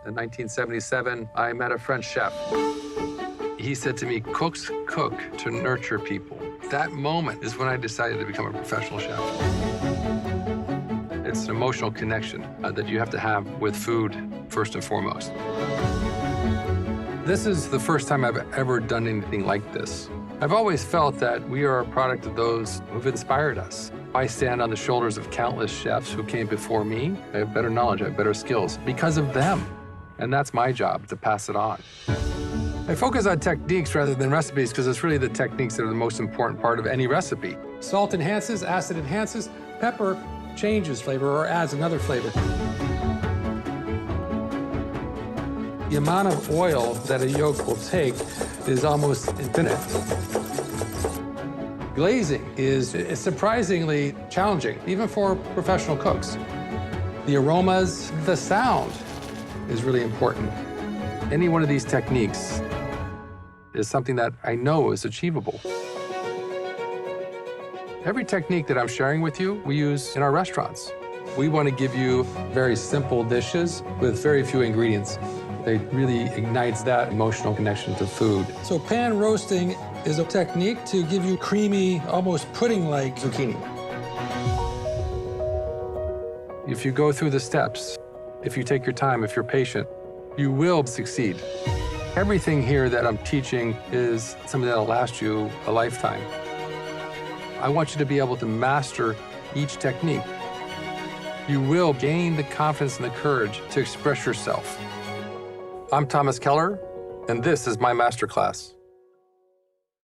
In 1977, I met a French chef. He said to me, cooks cook to nurture people. That moment is when I decided to become a professional chef. It's an emotional connection that you have to have with food, first and foremost. This is the first time I've ever done anything like this. I've always felt that we are a product of those who've inspired us. I stand on the shoulders of countless chefs who came before me. I have better knowledge, I have better skills because of them. And that's my job, to pass it on. I focus on techniques rather than recipes because it's really the techniques that are the most important part of any recipe. Salt enhances, acid enhances, pepper changes flavor or adds another flavor. The amount of oil that a yolk will take is almost infinite. Glazing is surprisingly challenging, even for professional cooks. The aromas, the sound is really important. Any one of these techniques is something that I know is achievable. Every technique that I'm sharing with you, we use in our restaurants. We want to give you very simple dishes with very few ingredients. It really ignites that emotional connection to food. So pan roasting is a technique to give you creamy, almost pudding-like zucchini. If you go through the steps, if you take your time, if you're patient, you will succeed. Everything here that I'm teaching is something that'll last you a lifetime. I want you to be able to master each technique. You will gain the confidence and the courage to express yourself. I'm Thomas Keller, and this is my masterclass.